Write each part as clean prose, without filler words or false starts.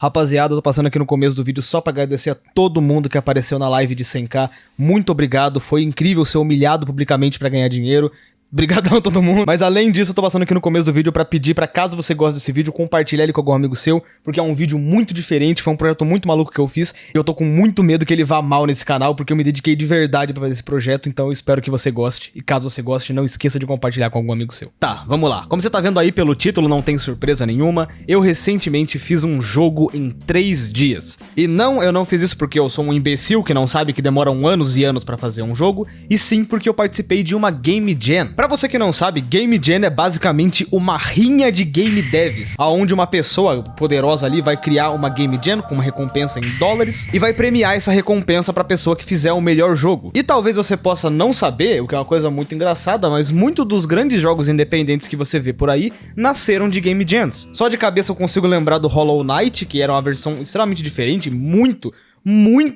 Rapaziada, eu tô passando aqui no começo do vídeo só pra agradecer a todo mundo que apareceu na live de 100k. Muito obrigado, foi incrível ser humilhado publicamente pra ganhar dinheiro. Obrigadão a todo mundo. Mas além disso, eu tô passando aqui no começo do vídeo pra pedir pra, caso você goste desse vídeo, compartilhar ele com algum amigo seu, porque é um vídeo muito diferente, foi um projeto muito maluco que eu fiz, e eu tô com muito medo que ele vá mal nesse canal, porque eu me dediquei de verdade pra fazer esse projeto, então eu espero que você goste, e caso você goste, não esqueça de compartilhar com algum amigo seu. Tá, vamos lá. Como você tá vendo aí pelo título, não tem surpresa nenhuma, eu recentemente fiz um jogo em 3 dias. E não, eu não fiz isso porque eu sou um imbecil que não sabe que demoram anos e anos pra fazer um jogo, e sim porque eu participei de uma Game Jam. Pra você que não sabe, Game Jam é basicamente uma rinha de game devs, aonde uma pessoa poderosa ali vai criar uma Game Jam com uma recompensa em dólares e vai premiar essa recompensa pra pessoa que fizer o melhor jogo. E talvez você possa não saber, o que é uma coisa muito engraçada, mas muitos dos grandes jogos independentes que você vê por aí nasceram de Game Jams. Só de cabeça eu consigo lembrar do Hollow Knight, que era uma versão extremamente diferente, muito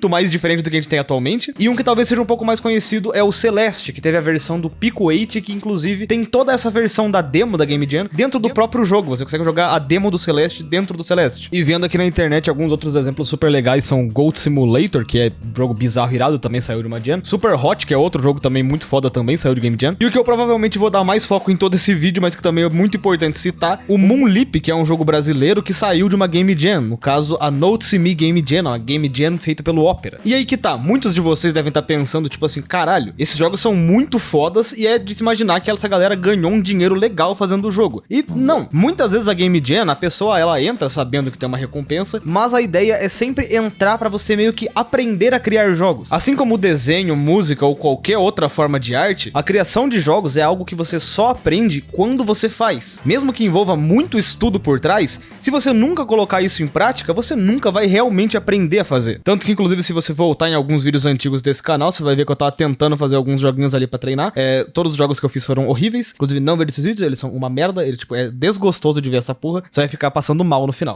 mais diferente do que a gente tem atualmente. E um que talvez seja um pouco mais conhecido é o Celeste, que teve a versão do Pico 8, que inclusive tem toda essa versão da demo da Game Jam dentro do próprio jogo. Você consegue jogar a demo do Celeste dentro do Celeste. E vendo aqui na internet alguns outros exemplos super legais são Goat Simulator, que é um jogo bizarro irado, também saiu de uma Jam. Super Hot, que é outro jogo também muito foda, também saiu de Game Jam. E o que eu provavelmente vou dar mais foco em todo esse vídeo, mas que também é muito importante citar, o Moonleap, que é um jogo brasileiro que saiu de uma Game Jam. No caso, a Note Me Game Jam, a Game Jam feita pelo Opera. E aí que tá, muitos de vocês devem estar pensando, tipo assim, caralho, esses jogos são muito fodas e é de se imaginar que essa galera ganhou um dinheiro legal fazendo o jogo. E não, muitas vezes a Game Jam, a pessoa, ela entra sabendo que tem uma recompensa, mas a ideia é sempre entrar pra você meio que aprender a criar jogos. Assim como o desenho, música ou qualquer outra forma de arte, a criação de jogos é algo que você só aprende quando você faz. Mesmo que envolva muito estudo por trás, se você nunca colocar isso em prática, você nunca vai realmente aprender a fazer. Tanto que, inclusive, se você voltar em alguns vídeos antigos desse canal, você vai ver que eu tava tentando fazer alguns joguinhos ali pra treinar. Todos os jogos que eu fiz foram horríveis. Inclusive, não ver esses vídeos, eles são uma merda. Ele, tipo, é desgostoso de ver essa porra. Você vai ficar passando mal no final.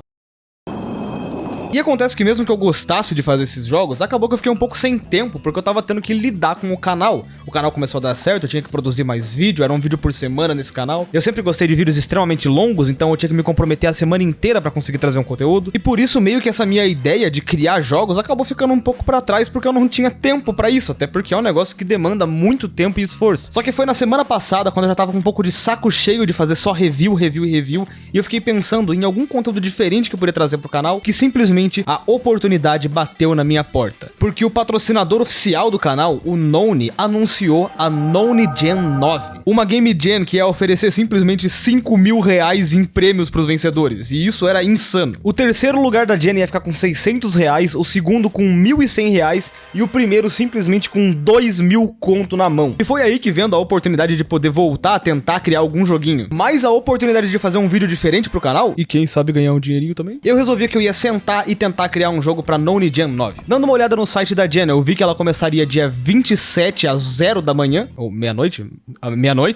E acontece que mesmo que eu gostasse de fazer esses jogos, acabou que eu fiquei um pouco sem tempo, porque eu tava tendo que lidar com o canal. O canal começou a dar certo, eu tinha que produzir mais vídeo, era um vídeo por semana nesse canal. Eu sempre gostei de vídeos extremamente longos, então eu tinha que me comprometer a semana inteira pra conseguir trazer um conteúdo. E por isso meio que essa minha ideia de criar jogos acabou ficando um pouco pra trás, porque eu não tinha tempo pra isso, até porque é um negócio que demanda muito tempo e esforço. Só que foi na semana passada, quando eu já tava com um pouco de saco cheio de fazer só review, e eu fiquei pensando em algum conteúdo diferente que eu poderia trazer pro canal, que simplesmente a oportunidade bateu na minha porta. Porque o patrocinador oficial do canal, o None, anunciou a None Jam 9. Uma Game Jam que ia oferecer simplesmente 5 mil reais em prêmios pros vencedores. E isso era insano. O terceiro lugar da Jam ia ficar com 600 reais, o segundo com 1.100 reais e o primeiro simplesmente com 2.000 conto na mão. E foi aí que, vendo a oportunidade de poder voltar a tentar criar algum joguinho, mais a oportunidade de fazer um vídeo diferente pro canal, e quem sabe ganhar um dinheirinho também, eu resolvi que eu ia sentar e tentar criar um jogo pra None Jam 9. Dando uma olhada no site da Jam, eu vi que ela começaria dia 27 às 0 da manhã, ou meia-noite,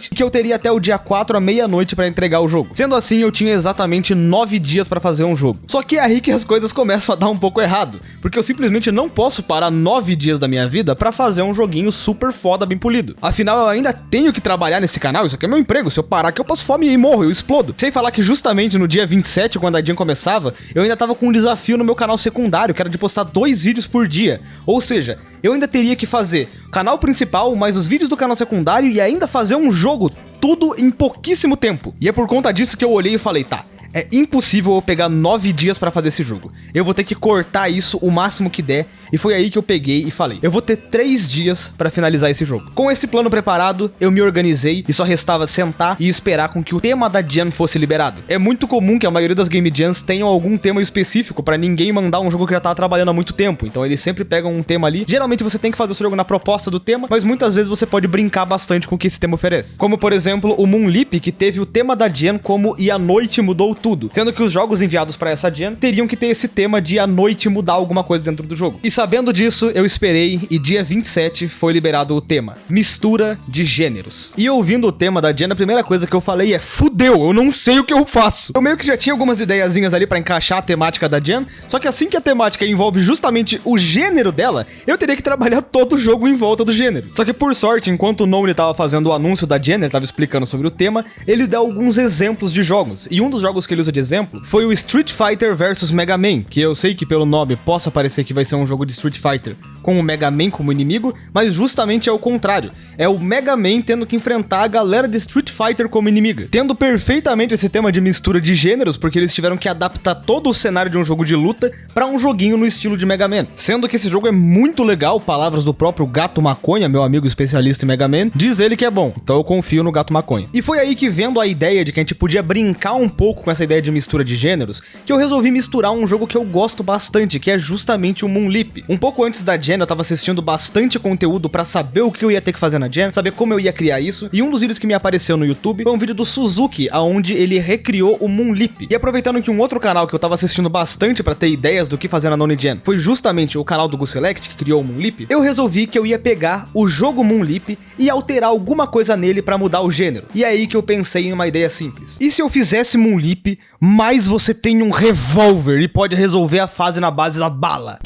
e que eu teria até o dia 4 à meia-noite pra entregar o jogo. Sendo assim, eu tinha exatamente 9 dias pra fazer um jogo. Só que é aí que as coisas começam a dar um pouco errado, porque eu simplesmente não posso parar 9 dias da minha vida pra fazer um joguinho super foda, bem polido. Afinal, eu ainda tenho que trabalhar nesse canal, isso aqui é meu emprego, se eu parar que eu passo fome e morro, eu explodo. Sem falar que justamente no dia 27, quando a Jam começava, eu ainda tava com um desafio no meu canal secundário, que era de postar 2 vídeos por dia. Ou seja, eu ainda teria que fazer canal principal, mais os vídeos do canal secundário e ainda fazer um jogo, tudo em pouquíssimo tempo. E é por conta disso que eu olhei e falei, tá, é impossível eu pegar 9 dias pra fazer esse jogo. Eu vou ter que cortar isso o máximo que der. E foi aí que eu peguei e falei, eu vou ter 3 dias pra finalizar esse jogo. Com esse plano preparado, eu me organizei e só restava sentar e esperar com que o tema da Jam fosse liberado. É muito comum que a maioria das Game Jams tenham algum tema específico pra ninguém mandar um jogo que já tava trabalhando há muito tempo. Então eles sempre pegam um tema ali. Geralmente você tem que fazer o seu jogo na proposta do tema, mas muitas vezes você pode brincar bastante com o que esse tema oferece. Como por exemplo o Moonleap, que teve o tema da Jam como E a Noite Mudou Tudo. Sendo que os jogos enviados pra essa Jam teriam que ter esse tema de a noite mudar alguma coisa dentro do jogo. E sabendo disso, eu esperei e dia 27 foi liberado o tema, mistura de gêneros. E ouvindo o tema da Jam, a primeira coisa que eu falei é, fudeu, eu não sei o que eu faço. Eu meio que já tinha algumas ideiazinhas ali pra encaixar a temática da Jam, só que assim que a temática envolve justamente o gênero dela, eu teria que trabalhar todo o jogo em volta do gênero. Só que por sorte, enquanto o None tava fazendo o anúncio da Jam, ele tava explicando sobre o tema, ele deu alguns exemplos de jogos. E um dos jogos que que ele usa de exemplo foi o Street Fighter vs Mega Man, que eu sei que pelo nome possa parecer que vai ser um jogo de Street Fighter com o Mega Man como inimigo, mas justamente é o contrário. É o Mega Man tendo que enfrentar a galera de Street Fighter como inimiga, tendo perfeitamente esse tema de mistura de gêneros, porque eles tiveram que adaptar todo o cenário de um jogo de luta pra um joguinho no estilo de Mega Man. Sendo que esse jogo é muito legal, palavras do próprio Gato Maconha, meu amigo especialista em Mega Man, diz ele que é bom, então eu confio no Gato Maconha. E foi aí que, vendo a ideia de que a gente podia brincar um pouco com essa ideia de mistura de gêneros, que eu resolvi misturar um jogo que eu gosto bastante, que é justamente o Moonleap. Um pouco antes da Gen, eu tava assistindo bastante conteúdo pra saber o que eu ia ter que fazer na Gen, saber como eu ia criar isso, e um dos vídeos que me apareceu no YouTube foi um vídeo do Suzuki, onde ele recriou o Moonleap. E aproveitando que um outro canal que eu tava assistindo bastante pra ter ideias do que fazer na Noni Gen foi justamente o canal do GuSelect, que criou o Moonleap, eu resolvi que eu ia pegar o jogo Moonleap e alterar alguma coisa nele pra mudar o gênero. E é aí que eu pensei em uma ideia simples. E se eu fizesse Moonleap, mas você tem um revólver e pode resolver a fase na base da bala?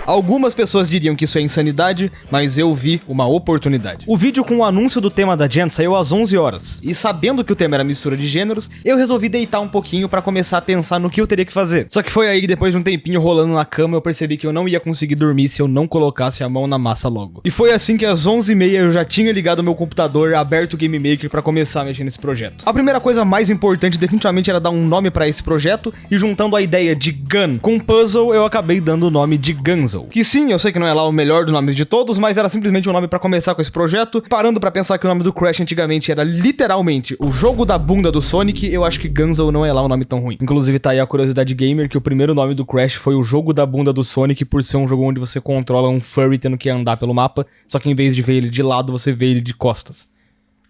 Algumas pessoas diriam que isso é insanidade, mas eu vi uma oportunidade. O vídeo com o anúncio do tema da Gen saiu às 11 horas, e sabendo que o tema era mistura de gêneros, eu resolvi deitar um pouquinho pra começar a pensar no que eu teria que fazer. Só que foi aí que depois de um tempinho rolando na cama, eu percebi que eu não ia conseguir dormir se eu não colocasse a mão na massa logo. E foi assim que às 11h30 eu já tinha ligado meu computador, aberto o Game Maker pra começar a mexer nesse projeto. A primeira coisa mais importante definitivamente era dar um nome pra esse projeto, e juntando a ideia de Gun com Puzzle, eu acabei dando o nome de Gunzo. Que sim, eu sei que não é lá o melhor dos nomes de todos, mas era simplesmente um nome pra começar com esse projeto. Parando pra pensar que o nome do Crash antigamente era literalmente o jogo da bunda do Sonic, eu acho que Gunzo não é lá um nome tão ruim. Inclusive tá aí a curiosidade gamer que o primeiro nome do Crash foi o jogo da bunda do Sonic, por ser um jogo onde você controla um furry tendo que andar pelo mapa, só que em vez de ver ele de lado, você vê ele de costas.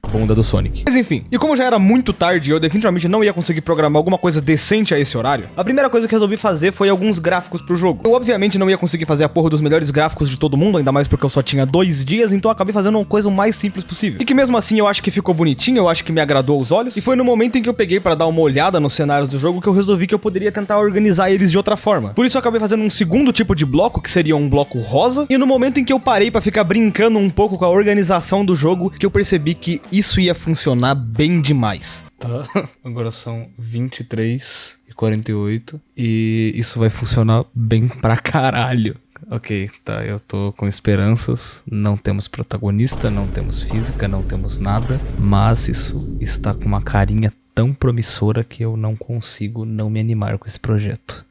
Bunda do Sonic. Mas enfim, e como já era muito tarde e eu definitivamente não ia conseguir programar alguma coisa decente a esse horário, a primeira coisa que resolvi fazer foi alguns gráficos pro jogo. Eu obviamente não ia conseguir fazer a porra dos melhores gráficos de todo mundo, ainda mais porque eu só tinha 2 dias, então eu acabei fazendo uma coisa o mais simples possível. E que mesmo assim eu acho que ficou bonitinho, eu acho que me agradou aos olhos, e foi no momento em que eu peguei pra dar uma olhada nos cenários do jogo que eu resolvi que eu poderia tentar organizar eles de outra forma. Por isso eu acabei fazendo um segundo tipo de bloco, que seria um bloco rosa, e no momento em que eu parei pra ficar brincando um pouco com a organização do jogo, que eu percebi que isso ia funcionar bem demais. Tá, agora são 23h48 e isso vai funcionar bem pra caralho. Ok, tá, eu tô com esperanças. Não temos protagonista, não temos física, não temos nada, mas isso está com uma carinha tão promissora que eu não consigo não me animar com esse projeto.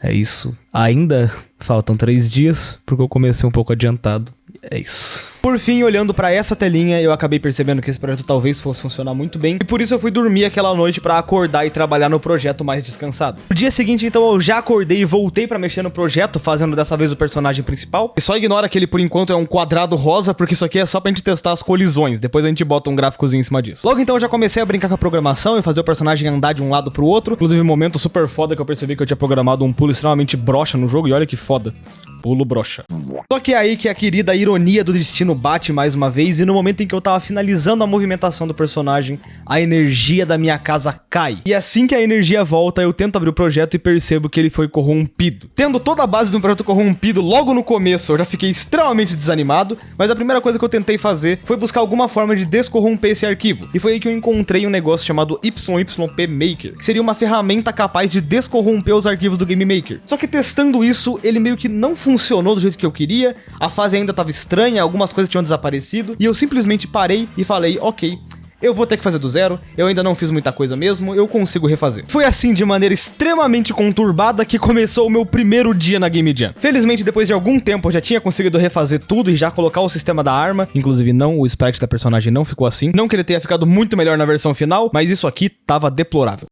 É isso. Ainda faltam 3 dias, porque eu comecei um pouco adiantado. É isso. Por fim, olhando pra essa telinha, eu acabei percebendo que esse projeto talvez fosse funcionar muito bem, e por isso eu fui dormir aquela noite pra acordar e trabalhar no projeto mais descansado. No dia seguinte, então, eu já acordei e voltei pra mexer no projeto, fazendo dessa vez o personagem principal. E só ignora que ele, por enquanto, é um quadrado rosa, porque isso aqui é só pra gente testar as colisões. Depois a gente bota um gráficozinho em cima disso. Logo então, eu já comecei a brincar com a programação e fazer o personagem andar de um lado pro outro. Inclusive, um momento super foda que eu percebi que eu tinha programado um pulo extremamente broxa no jogo, e olha que foda. Pulo broxa. Só que é aí que a querida ironia do destino bate mais uma vez, e no momento em que eu tava finalizando a movimentação do personagem, a energia da minha casa cai. E assim que a energia volta, eu tento abrir o projeto e percebo que ele foi corrompido. Tendo toda a base do projeto corrompido logo no começo, eu já fiquei extremamente desanimado, mas a primeira coisa que eu tentei fazer foi buscar alguma forma de descorromper esse arquivo. E foi aí que eu encontrei um negócio chamado YYP Maker, que seria uma ferramenta capaz de descorromper os arquivos do Game Maker. Só que testando isso, ele meio que não funcionou do jeito que eu queria, a fase ainda tava estranha, algumas coisas tinham desaparecido, e eu simplesmente parei e falei, ok, eu vou ter que fazer do zero, eu ainda não fiz muita coisa mesmo, eu consigo refazer. Foi assim, de maneira extremamente conturbada, que começou o meu primeiro dia na Game Jam. Felizmente, depois de algum tempo, eu já tinha conseguido refazer tudo e já colocar o sistema da arma, inclusive não, o sprite da personagem não ficou assim. Não que ele tenha ficado muito melhor na versão final, mas isso aqui tava deplorável.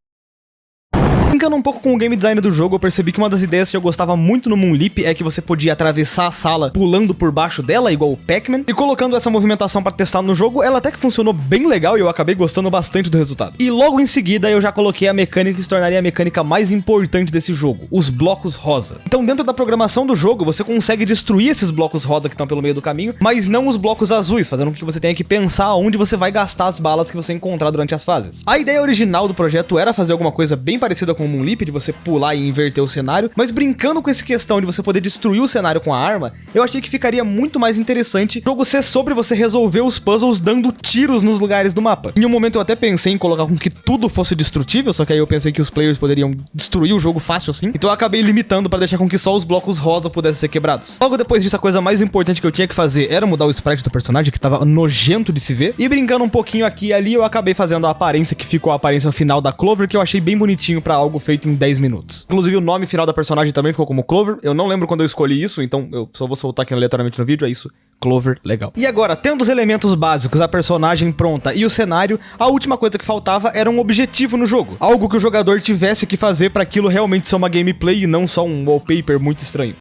Brincando um pouco com o game design do jogo, eu percebi que uma das ideias que eu gostava muito no Moonleap é que você podia atravessar a sala pulando por baixo dela, igual o Pac-Man, e colocando essa movimentação pra testar no jogo, ela até que funcionou bem legal e eu acabei gostando bastante do resultado. E logo em seguida eu já coloquei a mecânica que se tornaria a mecânica mais importante desse jogo, os blocos rosa. Então dentro da programação do jogo, você consegue destruir esses blocos rosa que estão pelo meio do caminho, mas não os blocos azuis, fazendo com que você tenha que pensar onde você vai gastar as balas que você encontrar durante as fases. A ideia original do projeto era fazer alguma coisa bem parecida com no Moon Leap, de você pular e inverter o cenário, mas brincando com essa questão de você poder destruir o cenário com a arma, eu achei que ficaria muito mais interessante o jogo ser sobre você resolver os puzzles dando tiros nos lugares do mapa. Em um momento eu até pensei em colocar com que tudo fosse destrutível, só que aí eu pensei que os players poderiam destruir o jogo fácil assim, então eu acabei limitando para deixar com que só os blocos rosa pudessem ser quebrados. Logo depois disso, a coisa mais importante que eu tinha que fazer era mudar o sprite do personagem, que tava nojento de se ver, e brincando um pouquinho aqui e ali, eu acabei fazendo a aparência que ficou a aparência final da Clover, que eu achei bem bonitinho pra algo feito em 10 minutos. Inclusive o nome final da personagem também ficou como Clover, eu não lembro quando eu escolhi isso, então eu só vou soltar aqui aleatoriamente no vídeo, é isso. Clover, legal. E agora, tendo os elementos básicos, a personagem pronta e o cenário, a última coisa que faltava era um objetivo no jogo. Algo que o jogador tivesse que fazer pra aquilo realmente ser uma gameplay e não só um wallpaper muito estranho.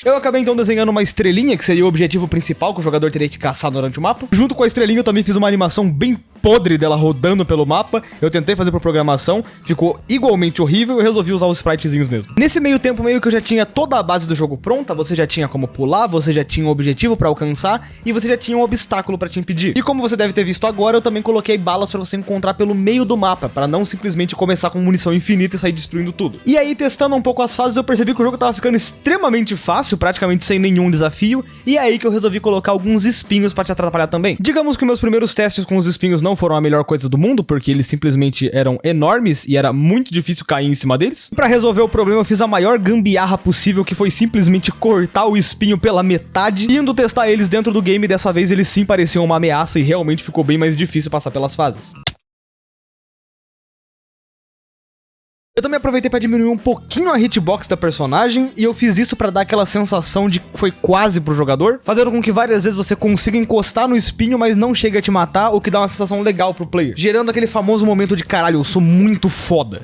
Eu acabei então desenhando uma estrelinha, que seria o objetivo principal que o jogador teria que caçar durante o mapa. Junto com a estrelinha eu também fiz uma animação bem podre dela rodando pelo mapa. Eu tentei fazer por programação, ficou igualmente horrível, eu resolvi usar os spritezinhos mesmo. Nesse meio tempo meio que eu já tinha toda a base do jogo pronta, você já tinha como pular, você já tinha um objetivo pra alcançar e você já tinha um obstáculo pra te impedir. E como você deve ter visto agora, eu também coloquei balas pra você encontrar pelo meio do mapa, pra não simplesmente começar com munição infinita e sair destruindo tudo. E aí, testando um pouco as fases, eu percebi que o jogo tava ficando extremamente fácil, praticamente sem nenhum desafio, e é aí que eu resolvi colocar alguns espinhos pra te atrapalhar também. Digamos que meus primeiros testes com os espinhos não foram a melhor coisa do mundo, porque eles simplesmente eram enormes e era muito difícil cair em cima deles. Pra resolver o problema, eu fiz a maior gambiarra possível, que foi simplesmente cortar o espinho pela metade. Indo testar eles dentro do game, dessa vez eles sim pareciam uma ameaça e realmente ficou bem mais difícil passar pelas fases. Eu também aproveitei pra diminuir um pouquinho a hitbox da personagem, e eu fiz isso pra dar aquela sensação de que foi quase pro jogador, fazendo com que várias vezes você consiga encostar no espinho, mas não chegue a te matar, o que dá uma sensação legal pro player, gerando aquele famoso momento de caralho, eu sou muito foda.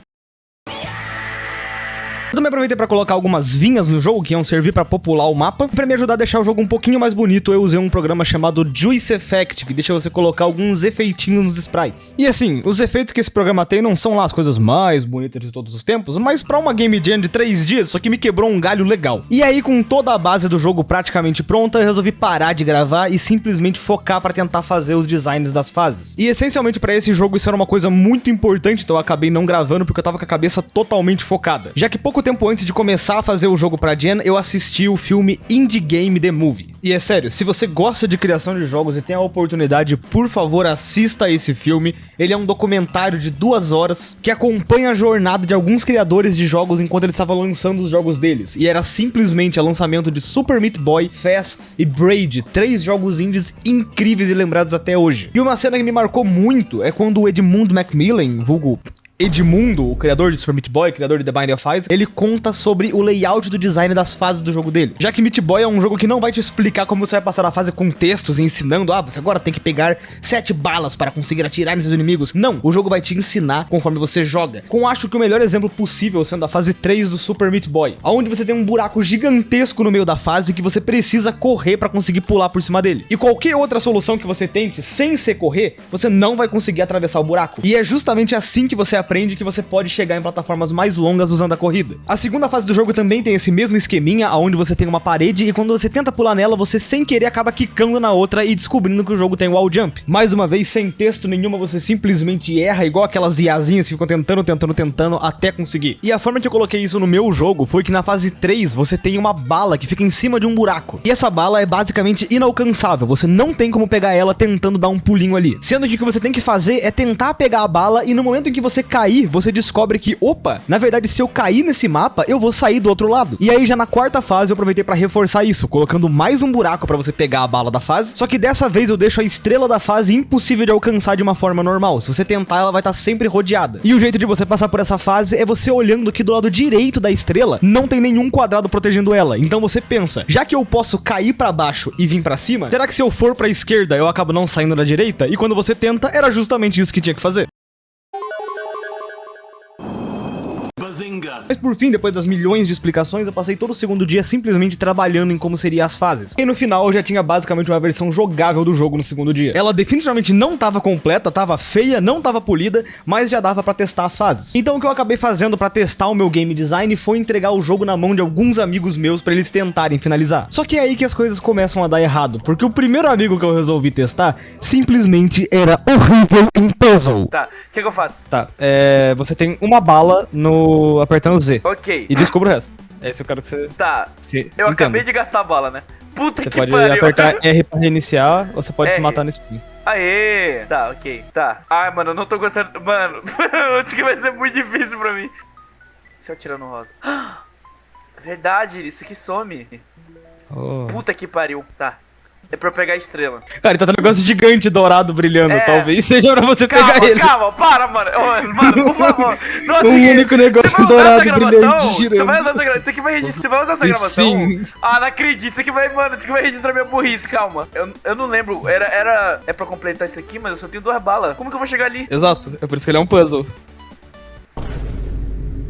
Eu também aproveitei pra colocar algumas vinhas no jogo que iam servir pra popular o mapa. E pra me ajudar a deixar o jogo um pouquinho mais bonito, eu usei um programa chamado Juice Effect, que deixa você colocar alguns efeitinhos nos sprites. E assim, os efeitos que esse programa tem não são lá as coisas mais bonitas de todos os tempos, mas pra uma Game Jam de 3 dias, isso aqui me quebrou um galho legal. E aí, com toda a base do jogo praticamente pronta, eu resolvi parar de gravar e simplesmente focar pra tentar fazer os designs das fases. E essencialmente pra esse jogo isso era uma coisa muito importante, então eu acabei não gravando porque eu tava com a cabeça totalmente focada. Já que pouco tempo antes de começar a fazer o jogo pra Gen, eu assisti o filme Indie Game The Movie. E é sério, se você gosta de criação de jogos e tem a oportunidade, por favor, assista esse filme. Ele é um documentário de 2 horas que acompanha a jornada de alguns criadores de jogos enquanto eles estavam lançando os jogos deles. E era simplesmente o lançamento de Super Meat Boy, Fez e Braid, 3 jogos indies incríveis e lembrados até hoje. E uma cena que me marcou muito é quando o Edmund Macmillan, vulgo Edmundo, o criador de Super Meat Boy, criador de The Binding of Isaac, ele conta sobre o layout do design das fases do jogo dele. Já que Meat Boy é um jogo que não vai te explicar como você vai passar a fase com textos e ensinando, você agora tem que pegar 7 balas para conseguir atirar nesses inimigos. Não, o jogo vai te ensinar conforme você joga. Com acho que o melhor exemplo possível sendo a fase 3 do Super Meat Boy, onde você tem um buraco gigantesco no meio da fase que você precisa correr para conseguir pular por cima dele. E qualquer outra solução que você tente sem ser correr, você não vai conseguir atravessar o buraco. E é justamente assim que você aprende que você pode chegar em plataformas mais longas usando a corrida. A segunda fase do jogo também tem esse mesmo esqueminha, onde você tem uma parede e quando você tenta pular nela, você sem querer acaba quicando na outra e descobrindo que o jogo tem wall jump. Mais uma vez, sem texto nenhuma, você simplesmente erra, igual aquelas iazinhas que ficam tentando até conseguir. E a forma que eu coloquei isso no meu jogo foi que na fase 3 você tem uma bala que fica em cima de um buraco. E essa bala é basicamente inalcançável, você não tem como pegar ela tentando dar um pulinho ali. Sendo que o que você tem que fazer é tentar pegar a bala e no momento em que você cair, você descobre que, opa, na verdade se eu cair nesse mapa, eu vou sair do outro lado. E aí já na quarta fase eu aproveitei pra reforçar isso, colocando mais um buraco pra você pegar a bala da fase, só que dessa vez eu deixo a estrela da fase impossível de alcançar de uma forma normal. Se você tentar, ela vai estar sempre rodeada. E o jeito de você passar por essa fase é você olhando que do lado direito da estrela não tem nenhum quadrado protegendo ela. Então você pensa, já que eu posso cair pra baixo e vir pra cima, será que se eu for pra esquerda eu acabo não saindo da direita? E quando você tenta, era justamente isso que tinha que fazer. Mas por fim, depois das milhões de explicações, eu passei todo o segundo dia simplesmente trabalhando em como seriam as fases. E no final eu já tinha basicamente uma versão jogável do jogo no segundo dia. Ela definitivamente não tava completa, tava feia, não tava polida, mas já dava pra testar as fases. Então o que eu acabei fazendo pra testar o meu game design foi entregar o jogo na mão de alguns amigos meus pra eles tentarem finalizar. Só que é aí que as coisas começam a dar errado, porque o primeiro amigo que eu resolvi testar simplesmente era horrível em puzzle. Tá, o que eu faço? Tá, você tem uma bala no apertando Z. Ok. E descubra o resto. Esse eu quero que você... Tá, você eu entenda. acabei de gastar a bala, né? Puta Você que pode pariu. apertar R pra reiniciar, ou você pode se R. matar no spin. Aê! Tá, ok, tá. Ai, mano, eu não tô gostando. Mano, isso que vai ser muito difícil pra mim. Se eu atirar no rosa. Verdade, isso aqui some. Oh. Puta que pariu. Tá. É pra eu pegar a estrela. Cara, tá um negócio gigante dourado brilhando. É. Talvez seja pra você Calma, pegar ele. calma, para, mano. Ô, mano, por favor. Nossa, Um que- único negócio você vai usar dourado essa gravação? brilhante girando. Você vai usar essa gravação? Isso aqui vai registrar. Você vai usar essa gravação? Sim. Ah, não acredito. Isso aqui vai, mano, isso aqui vai registrar minha burrice, calma. Eu não lembro. É pra completar isso aqui, mas eu só tenho 2 balas. Como que eu vou chegar ali? Exato, é por isso que ele é um puzzle.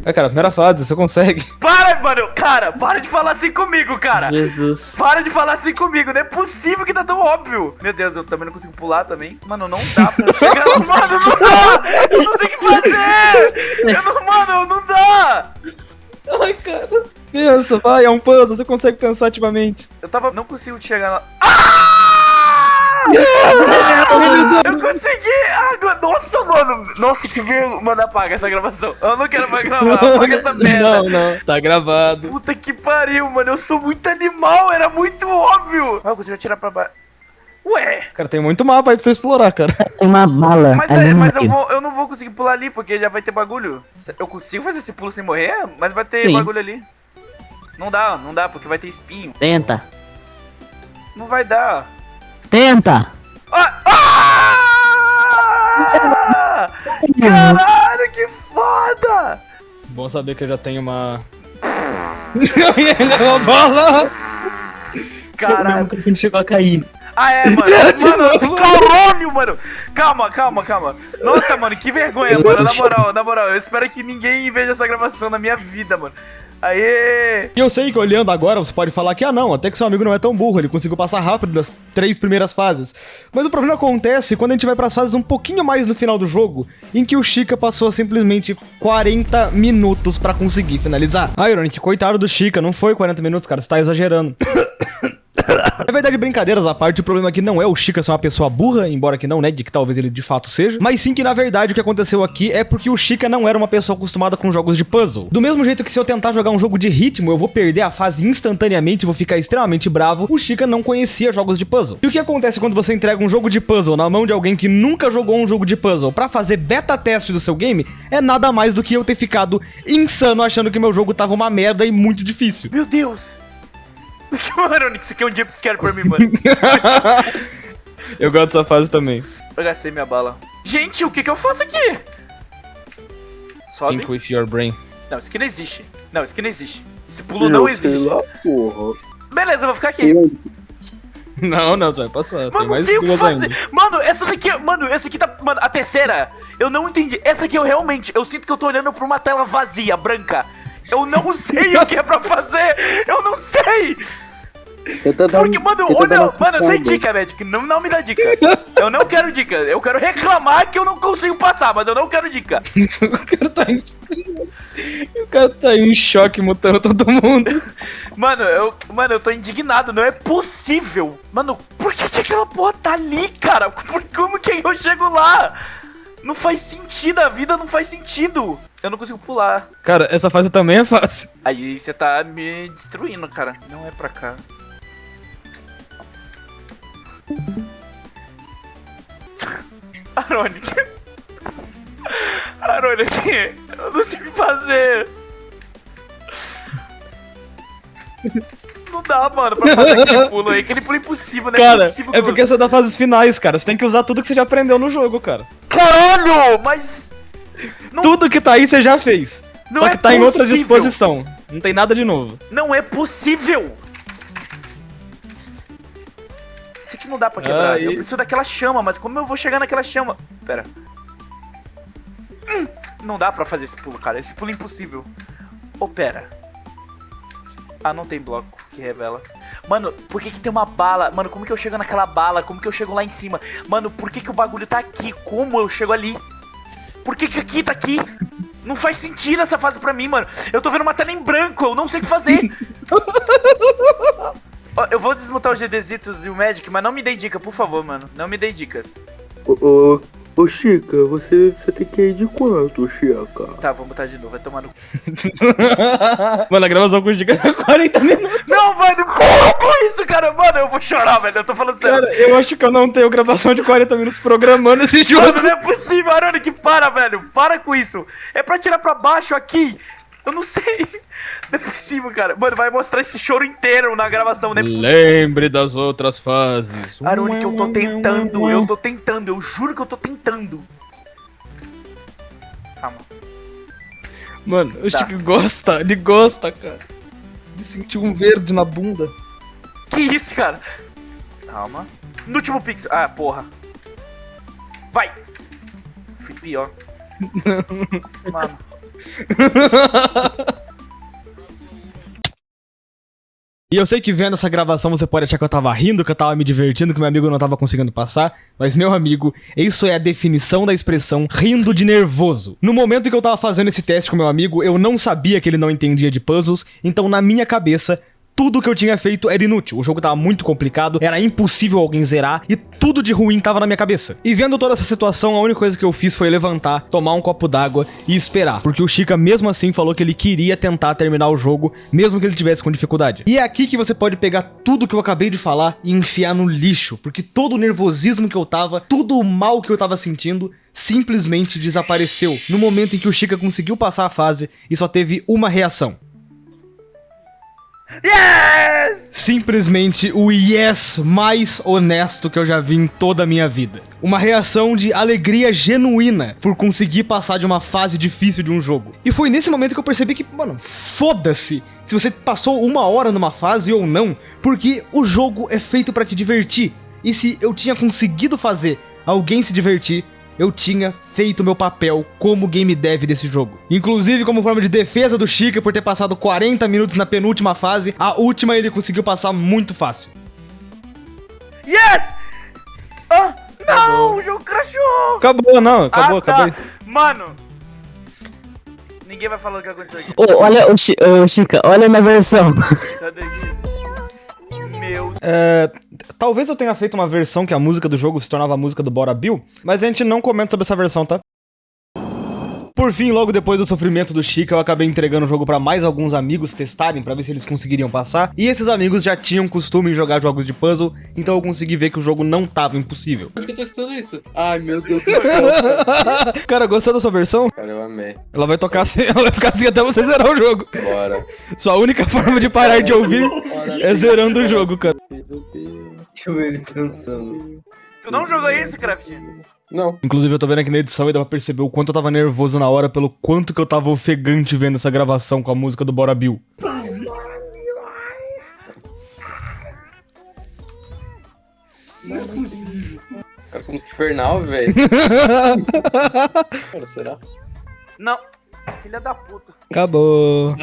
É, cara, primeira fase, você consegue. Para, mano. Cara, para de falar assim comigo, cara. Jesus. Para de falar assim comigo, não é possível que tá tão óbvio. Meu Deus, eu também não consigo pular também. Mano, não dá pra eu chegar. Mano, não dá. Eu não sei o que fazer. Mano, não dá. Ai, cara. Pensa, vai, é um puzzle, você consegue pensar ativamente. Não consigo chegar lá. Eu consegui! Nossa, mano! Nossa, que vergonha! Mano, apaga essa gravação. Eu não quero mais gravar. Apaga essa merda. Não, tá gravado. Puta que pariu, mano. Eu sou muito animal. Era muito óbvio. Ah, eu consigo atirar pra baixo. Ué! Cara, tem muito mapa aí pra você explorar, cara. Uma bala. Mas, ali no mas meio. eu não vou conseguir pular ali, porque já vai ter bagulho. Eu consigo fazer esse pulo sem morrer? Mas vai ter Sim. bagulho ali. Não dá, porque vai ter espinho. Tenta. Não vai dar. Tenta. Ah! Ah! Caralho, que foda! Bom saber que eu já tenho uma... uma bola! Caralho. O microfone chegou a cair. Ah, é, mano. Mano, caralho, mano. Calma. Nossa, mano, que vergonha, mano. Na moral, eu espero que ninguém veja essa gravação na minha vida, mano. Aê! E eu sei que olhando agora você pode falar que, não, até que seu amigo não é tão burro, ele conseguiu passar rápido das 3 primeiras fases. Mas o problema acontece quando a gente vai pras fases um pouquinho mais no final do jogo, em que o Chica passou simplesmente 40 minutos pra conseguir finalizar. Ah, Ironic, coitado do Chica, não foi 40 minutos, cara, você tá exagerando. É verdade, brincadeiras à parte, o problema aqui não é o Chica ser uma pessoa burra, embora que não negue que talvez ele de fato seja, mas sim que na verdade o que aconteceu aqui é porque o Chica não era uma pessoa acostumada com jogos de puzzle. Do mesmo jeito que se eu tentar jogar um jogo de ritmo, eu vou perder a fase instantaneamente e vou ficar extremamente bravo, o Chica não conhecia jogos de puzzle. E o que acontece quando você entrega um jogo de puzzle na mão de alguém que nunca jogou um jogo de puzzle pra fazer beta teste do seu game, é nada mais do que eu ter ficado insano achando que meu jogo tava uma merda e muito difícil. Meu Deus! Mano, isso aqui é um jumpscare pra mim, mano. Eu gosto dessa fase também. Eu gastei minha bala. Gente, o que eu faço aqui? Sobe. Think with your brain. Não, isso aqui não existe. Não, isso aqui não existe. Esse pulo não existe. Porra. Beleza, eu vou ficar aqui. Não, você vai passar. Mano, tem não mais sei o que duas fazer. ainda. Mano, essa daqui, mano, essa aqui tá, mano, a terceira. Eu não entendi. Essa aqui eu sinto que eu tô olhando pra uma tela vazia, branca. Eu não sei o que é pra fazer. Eu não sei. Porque, mano, olha, sem dica, Magic. Não me dá dica. Eu não quero dica. Eu quero reclamar que eu não consigo passar, mas eu não quero dica. O cara tá em choque, mutando todo mundo. Mano, eu tô indignado, não é possível. Mano, por que aquela porra tá ali, cara? Como que eu chego lá? Não faz sentido, a vida não faz sentido. Eu não consigo pular. Cara, essa fase também é fácil. Aí você tá me destruindo, cara. Não é pra cá. Aronic. Aronic, eu não sei o que fazer. Não dá, mano, pra fazer aquele pulo aí. Aquele pulo é impossível, né? Cara, Impossível, é porque você é da fases finais, cara. Você tem que usar tudo que você já aprendeu no jogo, cara. Caralho, mas... Tudo que tá aí você já fez. Não Só é que tá em outra possível. disposição. Não tem nada de novo. Não é possível. Isso aqui não dá pra quebrar. Eu preciso daquela chama, mas como eu vou chegar naquela chama? Pera. Não dá pra fazer esse pulo, cara. Esse pulo é impossível. Ô, pera. Ah, não tem bloco que revela. Mano, por que tem uma bala? Mano, como que eu chego naquela bala? Como que eu chego lá em cima? Mano, por que o bagulho tá aqui? Como eu chego ali? Por que aqui tá aqui? Não faz sentido essa fase pra mim, mano. Eu tô vendo uma tela em branco, eu não sei o que fazer. Ó, eu vou desmutar os GDzitos e o Magic, mas não me dê dica, por favor, mano. Não me dê dicas. Ô Chica, você tem que ir de quanto, Chica? Tá, vou botar de novo, vai tomar no cu. Mano, a gravação com o Chica é 40 minutos. Não, mano, para com isso, cara. Mano, eu vou chorar, velho. Eu tô falando sério. Cara, eu acho que eu não tenho gravação de 40 minutos programando esse jogo. Mano, não é possível, Aronic, para, velho. Para com isso. É pra tirar pra baixo aqui. Eu não sei. Não é possível, cara. Mano, vai mostrar esse choro inteiro na gravação, né? Lembre das outras fases. Aronic, eu tô tentando. Eu juro que eu tô tentando. Calma. Mano, o Tá. Chico gosta, ele gosta, cara, de sentir um verde na bunda. Que isso, cara? Calma. No último pixel. Ah, porra. Vai. Fui pior. Mano. E eu sei que vendo essa gravação você pode achar que eu tava rindo, que eu tava me divertindo, que meu amigo não tava conseguindo passar. Mas, meu amigo, isso é a definição da expressão rindo de nervoso. No momento em que eu tava fazendo esse teste com meu amigo, eu não sabia que ele não entendia de puzzles. Então, na minha cabeça, tudo que eu tinha feito era inútil. O jogo tava muito complicado, era impossível alguém zerar e tudo de ruim tava na minha cabeça. E vendo toda essa situação, a única coisa que eu fiz foi levantar, tomar um copo d'água e esperar. Porque o Chica mesmo assim falou que ele queria tentar terminar o jogo, mesmo que ele tivesse com dificuldade. E é aqui que você pode pegar tudo que eu acabei de falar e enfiar no lixo. Porque todo o nervosismo que eu tava, todo o mal que eu tava sentindo, simplesmente desapareceu. No momento em que o Chica conseguiu passar a fase e só teve uma reação. Yes! Simplesmente o yes mais honesto que eu já vi em toda a minha vida. Uma reação de alegria genuína por conseguir passar de uma fase difícil de um jogo. E foi nesse momento que eu percebi que, mano, foda-se se você passou 1 hora numa fase ou não, porque o jogo é feito pra te divertir. E se eu tinha conseguido fazer alguém se divertir, eu tinha feito meu papel como game dev desse jogo. Inclusive, como forma de defesa do Chica por ter passado 40 minutos na penúltima fase, a última ele conseguiu passar muito fácil. Yes! Ah, não, o jogo crashou! Acabou, não, acabou, tá. acabei. Mano, ninguém vai falar o que aconteceu aqui. Ô, olha, ô, Chica, olha a minha versão. Cadê aqui? Meu... Talvez eu tenha feito uma versão que a música do jogo se tornava a música do Bora Bill, mas a gente não comenta sobre essa versão, tá? Por fim, logo depois do sofrimento do Chica, eu acabei entregando o jogo pra mais alguns amigos testarem pra ver se eles conseguiriam passar. E esses amigos já tinham costume em jogar jogos de puzzle, então eu consegui ver que o jogo não tava impossível. Onde que eu tô escutando isso? Ai, meu Deus do céu, cara. Cara, gostou da sua versão? Cara, eu amei. Ela vai tocar assim, ela vai ficar assim até você zerar o jogo. Bora. Sua única forma de parar de ouvir é zerando o jogo, cara. Deixa eu ver ele pensando. Tu não jogou isso, Craft? Não. Inclusive, eu tô vendo aqui na edição e dá pra perceber o quanto eu tava nervoso na hora, pelo quanto que eu tava ofegante vendo essa gravação com a música do Bora Bill. Cara, como que infernal, velho. Cara, será? Não. Filha da puta. Acabou.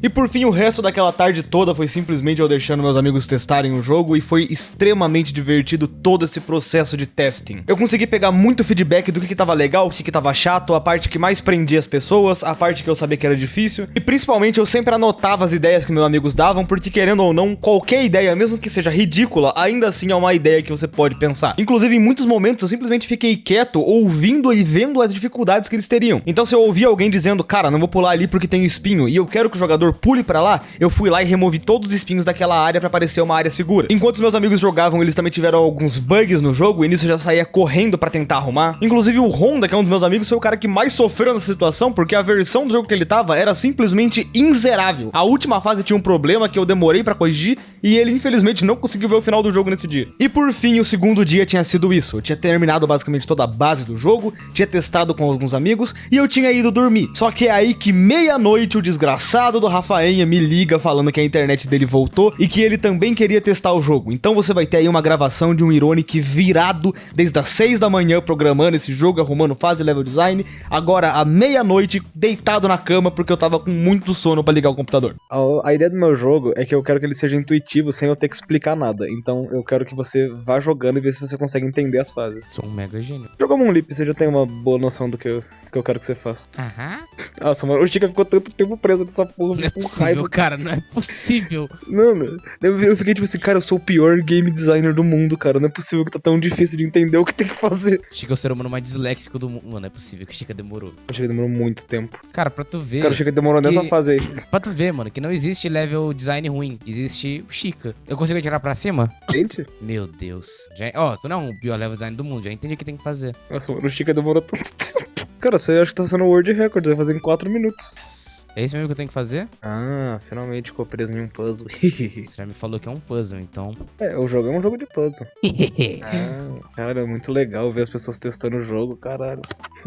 E por fim, o resto daquela tarde toda foi simplesmente eu deixando meus amigos testarem o jogo e foi extremamente divertido todo esse processo de testing. Eu consegui pegar muito feedback do que tava legal, o que tava chato, a parte que mais prendia as pessoas, a parte que eu sabia que era difícil. E principalmente eu sempre anotava as ideias que meus amigos davam, porque querendo ou não, qualquer ideia, mesmo que seja ridícula, ainda assim é uma ideia que você pode pensar. Inclusive, em muitos momentos eu simplesmente fiquei quieto, ouvindo e vendo as dificuldades que eles teriam. Então se eu ouvia alguém dizendo, cara, não vou pular ali porque tem espinho, e eu quero que o jogador pule pra lá, eu fui lá e removi todos os espinhos daquela área pra parecer uma área segura. Enquanto os meus amigos jogavam, eles também tiveram alguns bugs no jogo, e nisso eu já saía correndo pra tentar arrumar. Inclusive o Honda, que é um dos meus amigos, foi o cara que mais sofreu nessa situação, porque a versão do jogo que ele tava era simplesmente inzerável. A última fase tinha um problema que eu demorei pra corrigir, e ele infelizmente não conseguiu ver o final do jogo nesse dia. E por fim, o segundo dia tinha sido isso. Eu tinha terminado basicamente toda a base do jogo, tinha testado com alguns amigos, e eu tinha ido dormir. Só Só que é aí que meia-noite o desgraçado do Rafaenha me liga falando que a internet dele voltou e que ele também queria testar o jogo. Então você vai ter aí uma gravação de um Ironic virado desde as 6 da manhã programando esse jogo, arrumando fase, level design, agora à meia-noite deitado na cama porque eu tava com muito sono pra ligar o computador. A ideia do meu jogo é que eu quero que ele seja intuitivo sem eu ter que explicar nada. Então eu quero que você vá jogando e ver se você consegue entender as fases. Sou um mega gênio. Jogou Moonleap, você já tem uma boa noção do que eu quero que você faça. Aham. Nossa, mano, o Chica ficou tanto tempo preso nessa porra, Não é com possível, raiva. cara, não é possível. Não, mano. Eu fiquei tipo assim, cara, eu sou o pior game designer do mundo, cara. Não é possível que tá tão difícil de entender o que tem que fazer. Chica é o ser humano mais disléxico do mundo. Mano, não é possível que Chica demorou. O Chica demorou muito tempo. Cara, pra tu ver. Cara, o Chica demorou nessa fase aí. Pra tu ver, mano, que não existe level design ruim. Existe o Chica. Eu consigo atirar pra cima? Gente, Meu Deus. Ó, tu não é o pior level design do mundo. Já entendi o que tem que fazer. nossa, mano, o Chica demorou tanto tempo. Cara, você acha que tá sendo o World Record, vai fazer em 4 minutos. É isso mesmo que eu tenho que fazer? Ah, finalmente ficou preso em um puzzle. Você já me falou que é um puzzle, então. O jogo é um jogo de puzzle. Cara, é muito legal ver as pessoas testando o jogo, caralho.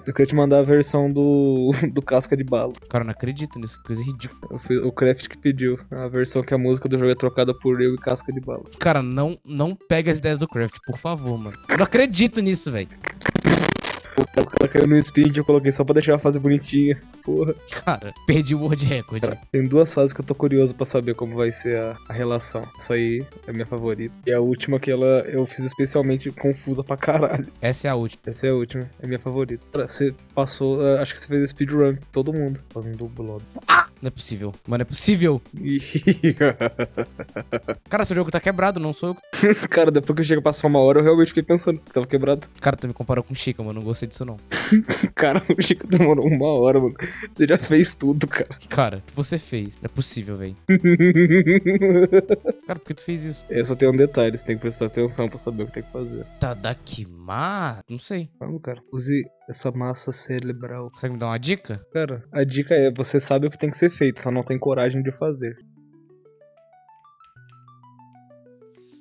Eu queria te mandar a versão do Casca de Bala. Cara, eu não acredito nisso. Que coisa ridícula. O Craft que pediu. A versão que a música do jogo é trocada por eu e Casca de Bala. Cara, não pega as ideias do Craft, por favor, mano. Eu não acredito nisso, velho. O cara caiu no speed, eu coloquei só pra deixar a fase bonitinha. Porra. Cara, perdi o World Record. Tem 2 fases que eu tô curioso pra saber como vai ser a relação. Essa aí é a minha favorita. E a última que eu fiz especialmente confusa pra caralho. Essa é a última. Essa é a última, é a minha favorita. Cara, você passou, acho que você fez speedrun, todo mundo. Fazendo blob. Não é possível. Mano, é possível. Cara, seu jogo tá quebrado, não sou eu. Cara, depois que eu cheguei a passar 1 hora, eu realmente fiquei pensando que tava quebrado. Cara, tu me comparou com Chica, mano. Não gostei disso, não. Cara, o Chico demorou 1 hora, mano. Você já fez tudo, cara. Cara, o que você fez? Não é possível, velho. Cara, por que tu fez isso? Só tem um detalhe, você tem que prestar atenção pra saber o que tem que fazer. Tadakima? Não sei. Vamos, cara. Use essa massa cerebral. Consegue me dar uma dica? Cara, a dica é, você sabe o que tem que ser feito, só não tem coragem de fazer.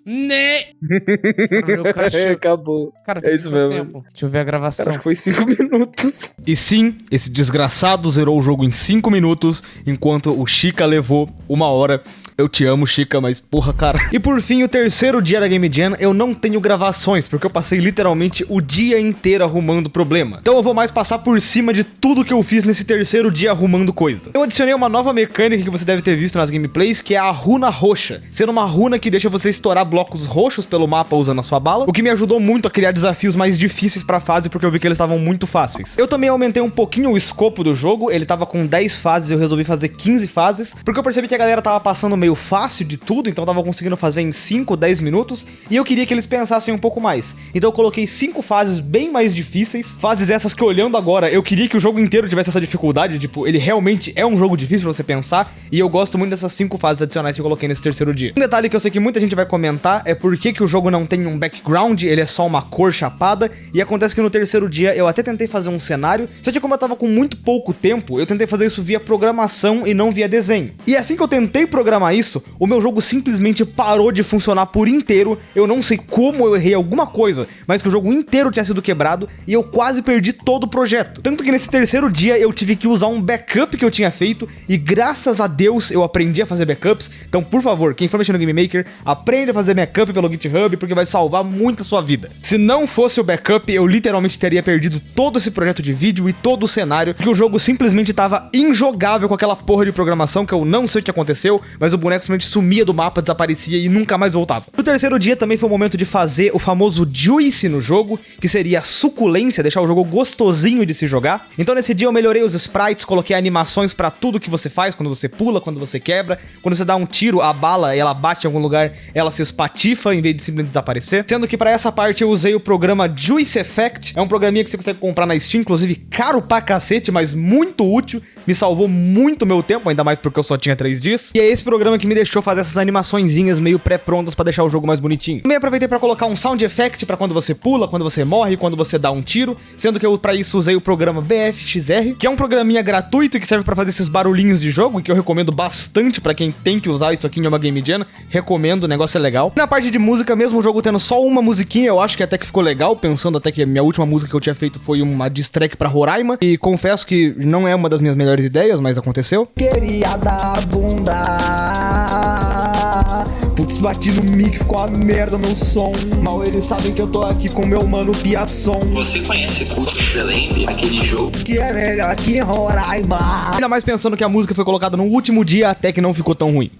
Né? Cara, meu crashou. Acabou. Cara, É isso mesmo. tempo. Deixa eu ver a Cara, gravação. acho que foi 5 minutos. E sim, esse desgraçado zerou o jogo em 5 minutos, enquanto o Chica levou 1 hora. Eu te amo, Chica, mas porra, cara. E por fim, o terceiro dia da Game Jam, eu não tenho gravações, porque eu passei literalmente o dia inteiro arrumando problema. Então eu vou mais passar por cima de tudo que eu fiz nesse terceiro dia arrumando coisa. Eu adicionei uma nova mecânica que você deve ter visto nas gameplays, que é a runa roxa. Sendo uma runa que deixa você estourar blocos roxos pelo mapa usando a sua bala, o que me ajudou muito a criar desafios mais difíceis pra fase, porque eu vi que eles estavam muito fáceis. Eu também aumentei um pouquinho o escopo do jogo, ele tava com 10 fases, eu resolvi fazer 15 fases, porque eu percebi que a galera tava passando meio fácil de tudo, então eu tava conseguindo fazer em 5, 10 minutos, e eu queria que eles pensassem um pouco mais. Então eu coloquei 5 fases bem mais difíceis, fases essas que olhando agora, eu queria que o jogo inteiro tivesse essa dificuldade, tipo, ele realmente é um jogo difícil pra você pensar, e eu gosto muito dessas 5 fases adicionais que eu coloquei nesse terceiro dia. Um detalhe que eu sei que muita gente vai comentar é por que o jogo não tem um background, ele é só uma cor chapada, e acontece que no terceiro dia eu até tentei fazer um cenário, só que como eu tava com muito pouco tempo, eu tentei fazer isso via programação e não via desenho. E assim que eu tentei programar isso, o meu jogo simplesmente parou de funcionar por inteiro, eu não sei como eu errei alguma coisa, mas que o jogo inteiro tinha sido quebrado, e eu quase perdi todo o projeto. Tanto que nesse terceiro dia eu tive que usar um backup que eu tinha feito, e graças a Deus eu aprendi a fazer backups, então por favor, quem for mexer no Game Maker, aprenda a fazer backup pelo GitHub, porque vai salvar muito a sua vida. Se não fosse o backup, eu literalmente teria perdido todo esse projeto de vídeo e todo o cenário, porque o jogo simplesmente tava injogável com aquela porra de programação que eu não sei o que aconteceu, mas o boneco simplesmente sumia do mapa, desaparecia e nunca mais voltava. No terceiro dia também foi o momento de fazer o famoso juice no jogo, que seria a suculência, deixar o jogo gostosinho de se jogar. Então nesse dia eu melhorei os sprites, coloquei animações pra tudo que você faz, quando você pula, quando você quebra, quando você dá um tiro, a bala, ela bate em algum lugar, ela se espatifa em vez de simplesmente desaparecer. Sendo que pra essa parte eu usei o programa Juice Effect, é um programinha que você consegue comprar na Steam, inclusive caro pra cacete, mas muito útil, me salvou muito meu tempo, ainda mais porque eu só tinha 3 dias. E é esse programa que me deixou fazer essas animaçõezinhas meio pré-prontas pra deixar o jogo mais bonitinho. Também aproveitei pra colocar um sound effect pra quando você pula, quando você morre, quando você dá um tiro, sendo que eu pra isso usei o programa BFXR, que é um programinha gratuito e que serve pra fazer esses barulhinhos de jogo, e que eu recomendo bastante pra quem tem que usar isso aqui em uma Game Jam, recomendo, o negócio é legal. final. Na parte de música, mesmo o jogo tendo só uma musiquinha, eu acho que até que ficou legal, pensando até que a minha última música que eu tinha feito foi uma diss track pra Roraima, e confesso que não é uma das minhas melhores ideias, mas aconteceu. Queria dar a bunda. Putz, bati no mic, ficou a merda meu som. Mal eles sabem que eu tô aqui com meu mano Piação. Você conhece Curso de Belém, aquele jogo? Que é melhor que Roraima. Ainda mais pensando que a música foi colocada no último dia, até que não ficou tão ruim.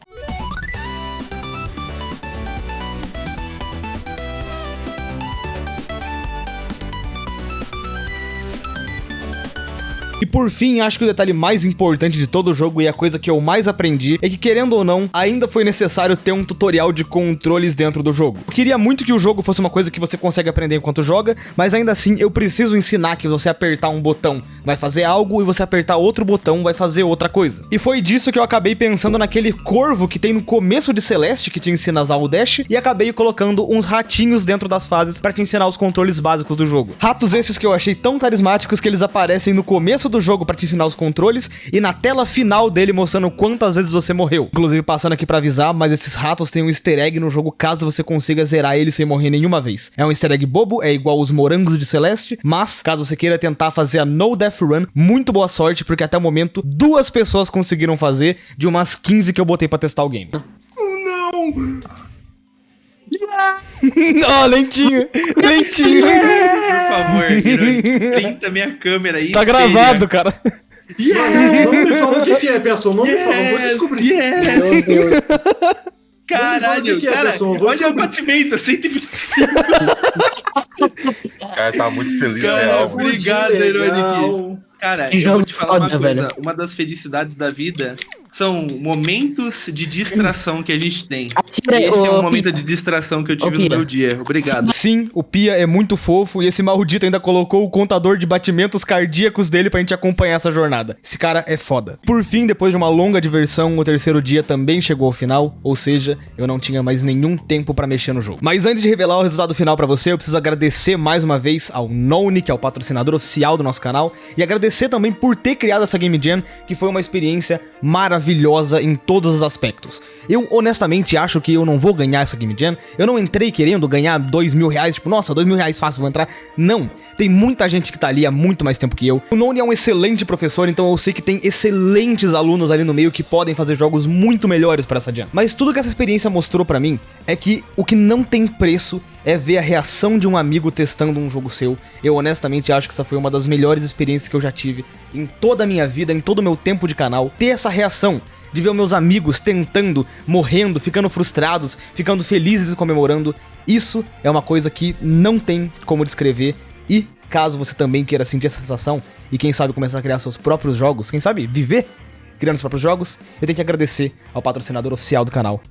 E por fim, acho que o detalhe mais importante de todo o jogo e a coisa que eu mais aprendi é que, querendo ou não, ainda foi necessário ter um tutorial de controles dentro do jogo. Eu queria muito que o jogo fosse uma coisa que você consegue aprender enquanto joga, mas ainda assim eu preciso ensinar que você apertar um botão vai fazer algo e você apertar outro botão vai fazer outra coisa. E foi disso que eu acabei pensando naquele corvo que tem no começo de Celeste, que te ensina a usar o dash, e acabei colocando uns ratinhos dentro das fases pra te ensinar os controles básicos do jogo. Ratos esses que eu achei tão carismáticos que eles aparecem no começo do jogo pra te ensinar os controles e na tela final dele mostrando quantas vezes você morreu. Inclusive, passando aqui pra avisar, mas esses ratos têm um easter egg no jogo caso você consiga zerar ele sem morrer nenhuma vez. É um easter egg bobo, é igual os morangos de Celeste, mas caso você queira tentar fazer a No Death Run, muito boa sorte, porque até o momento 2 pessoas conseguiram fazer de umas 15 que eu botei pra testar o game. Ó, lentinho, lentinho. Por favor, Irônico, printa minha câmera aí. Tá gravado, cara. Não me fala o que é, pessoal. Não me fala, eu vou descobrir. Meu Deus. Caralho, cara, olha o batimento, 125. O cara tá muito feliz, Cara, né? obrigado, Irônico. Cara, Que eu jogo vou te falar uma foda, coisa. velho. Uma das felicidades da vida são momentos de distração que a gente tem. Atira, E esse é um ô, momento Pira. de distração que eu tive Ô, no Pira. meu dia. Obrigado. Sim, o Pia é muito fofo e esse maldito ainda colocou o contador de batimentos cardíacos dele pra gente acompanhar essa jornada. Esse cara é foda. Por fim, depois de uma longa diversão, o terceiro dia também chegou ao final, ou seja, eu não tinha mais nenhum tempo pra mexer no jogo. Mas antes de revelar o resultado final pra você, eu preciso agradecer mais uma vez ao Noni, que é o patrocinador oficial do nosso canal, e agradecer também por ter criado essa Game Jam, que foi uma experiência maravilhosa em todos os aspectos. Eu honestamente acho que eu não vou ganhar essa Game Jam. Eu não entrei querendo ganhar R$2.000, tipo, nossa, R$2.000 fácil, vou entrar. Não, tem muita gente que tá ali há muito mais tempo que eu. O Noni é um excelente professor, então eu sei que tem excelentes alunos ali no meio que podem fazer jogos muito melhores para essa Jam. Mas tudo que essa experiência mostrou pra mim é que o que não tem preço é ver a reação de um amigo testando um jogo seu. Eu honestamente acho que essa foi uma das melhores experiências que eu já tive em toda a minha vida, em todo o meu tempo de canal. Ter essa reação de ver meus amigos tentando, morrendo, ficando frustrados, ficando felizes e comemorando, isso é uma coisa que não tem como descrever. E caso você também queira sentir essa sensação e quem sabe começar a criar seus próprios jogos, quem sabe viver criando os próprios jogos, eu tenho que agradecer ao patrocinador oficial do canal.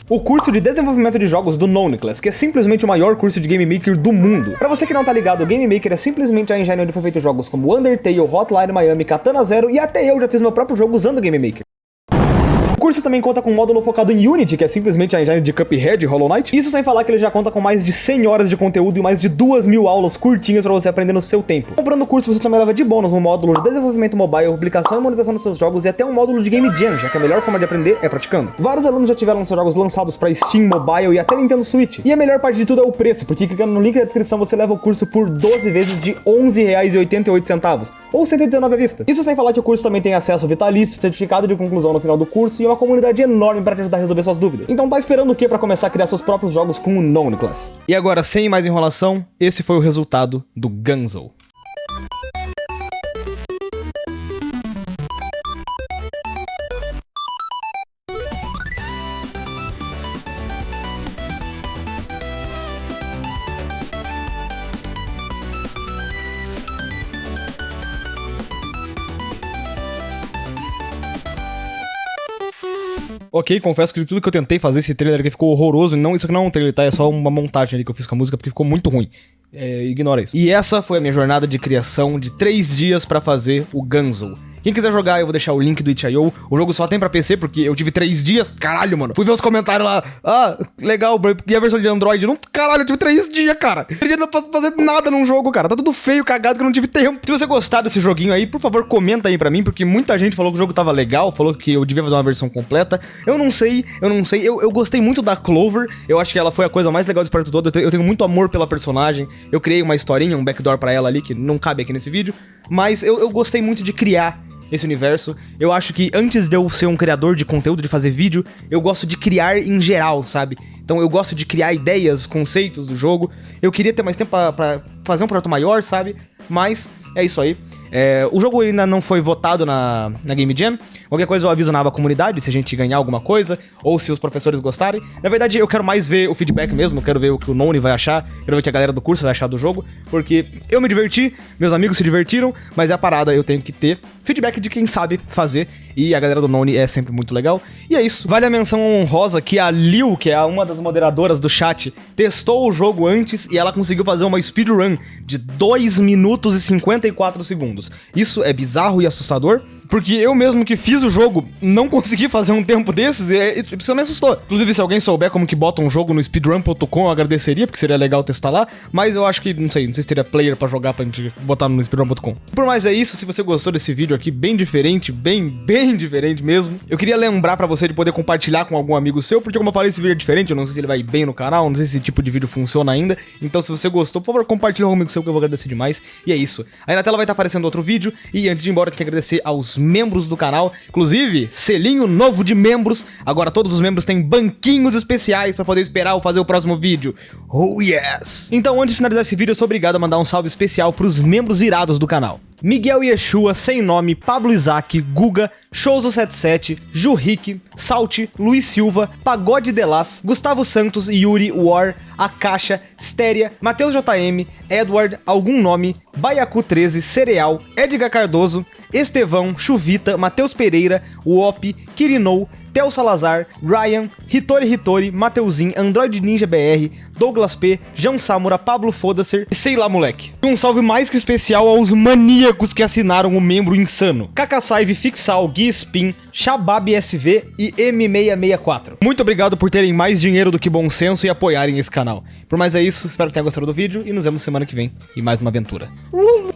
O curso de desenvolvimento de jogos do Noneclass, que é simplesmente o maior curso de Game Maker do mundo. Pra você que não tá ligado, o Game Maker é simplesmente a engine onde foi feito jogos como Undertale, Hotline Miami, Katana Zero e até eu já fiz meu próprio jogo usando o Game Maker. O curso também conta com um módulo focado em Unity, que é simplesmente a engine de Cuphead e Hollow Knight. Isso sem falar que ele já conta com mais de 100 horas de conteúdo e mais de 2.000 aulas curtinhas pra você aprender no seu tempo. Comprando o curso, você também leva de bônus um módulo de desenvolvimento mobile, publicação e monetização dos seus jogos e até um módulo de Game Jam, já que a melhor forma de aprender é praticando. Vários alunos já tiveram seus jogos lançados pra Steam, Mobile e até Nintendo Switch. E a melhor parte de tudo é o preço, porque clicando no link da descrição você leva o curso por 12 vezes de R$11,88, ou 119 à vista. Isso sem falar que o curso também tem acesso vitalício, certificado de conclusão no final do curso e uma comunidade enorme pra te ajudar a resolver suas dúvidas. Então tá esperando o que pra começar a criar seus próprios jogos com o Noneclass? E agora, sem mais enrolação, esse foi o resultado do Gunzo. Ok, confesso que tudo que eu tentei fazer esse trailer aqui ficou horroroso. Não, isso aqui não é um trailer, tá? É só uma montagem ali que eu fiz com a música, porque ficou muito ruim. ignora isso. E essa foi a minha jornada de criação de 3 dias pra fazer o Gunzo. Quem quiser jogar, eu vou deixar o link do itch.io. O jogo só tem pra PC, porque eu tive 3 dias. Caralho, mano. Fui ver os comentários lá. Ah, legal, bro. E a versão de Android? Não, caralho, eu tive 3 dias, cara. 3 dias não pra fazer nada num jogo, cara. Tá tudo feio, cagado, que eu não tive tempo. Se você gostar desse joguinho aí, por favor, comenta aí pra mim, porque muita gente falou que o jogo tava legal, falou que eu devia fazer uma versão completa. Eu não sei. Eu gostei muito da Clover. Eu acho que ela foi a coisa mais legal do projeto todo. Eu tenho muito amor pela personagem. Eu criei uma historinha, um backdoor pra ela ali, que não cabe aqui nesse vídeo. Mas eu gostei muito de criar esse universo. Eu acho que antes de eu ser um criador de conteúdo, de fazer vídeo, eu gosto de criar em geral, sabe? Então eu gosto de criar ideias, conceitos do jogo. Eu queria ter mais tempo pra fazer um projeto maior, sabe? Mas é isso aí. O jogo ainda não foi votado na Game Jam. Qualquer coisa eu aviso na aba comunidade, se a gente ganhar alguma coisa, ou se os professores gostarem. Na verdade, eu quero mais ver o feedback mesmo, eu quero ver o que o Noni vai achar, quero ver o que a galera do curso vai achar do jogo, porque eu me diverti, meus amigos se divertiram, mas é a parada, eu tenho que ter feedback de quem sabe fazer, e a galera do Noni é sempre muito legal. E é isso. Vale a menção honrosa que a Liu, que é uma das moderadoras do chat, testou o jogo antes e ela conseguiu fazer uma speedrun de 2 minutos e 54 segundos. Isso é bizarro e assustador, porque eu mesmo que fiz o jogo não consegui fazer um tempo desses, e isso me assustou. Inclusive, se alguém souber como que bota um jogo no speedrun.com, eu agradeceria, porque seria legal testar lá, mas eu acho que, não sei se teria player pra jogar pra gente botar no speedrun.com. Por mais é isso, se você gostou desse vídeo aqui, bem diferente, bem diferente mesmo, eu queria lembrar pra você de poder compartilhar com algum amigo seu, porque como eu falei, esse vídeo é diferente, eu não sei se ele vai bem no canal, não sei se esse tipo de vídeo funciona ainda, então se você gostou, por favor, compartilha com um amigo seu que eu vou agradecer demais, e é isso. Aí na tela vai estar aparecendo outro vídeo, e antes de ir embora, eu quero agradecer aos membros do canal, inclusive, selinho novo de membros, agora todos os membros têm banquinhos especiais pra poder esperar eu fazer o próximo vídeo. Oh yes! Então, antes de finalizar esse vídeo, eu sou obrigado a mandar um salve especial pros membros irados do canal. Miguel Yeshua, Sem Nome, Pablo Isaac, Guga, Shouzo77, Jurrick, Salti, Luiz Silva, Pagode Delas, Gustavo Santos, Yuri, War, Akasha, Stéria, Matheus JM, Edward, Algum Nome, Baiacu 13, Cereal, Edgar Cardoso, Estevão, Chuvita, Matheus Pereira, Wop, Kirinou, Theo Salazar, Ryan, Hitori, Mateuzinho, Android Ninja BR, Douglas P, João Samura, Pablo Fodacer e sei lá moleque. Um salve mais que especial aos maníacos que assinaram o membro insano. Kakasaive, Fixal, Gui Spin, Shabab SV e M664. Muito obrigado por terem mais dinheiro do que bom senso e apoiarem esse canal. Por mais é isso, espero que tenha gostado do vídeo e nos vemos semana que vem em mais uma aventura.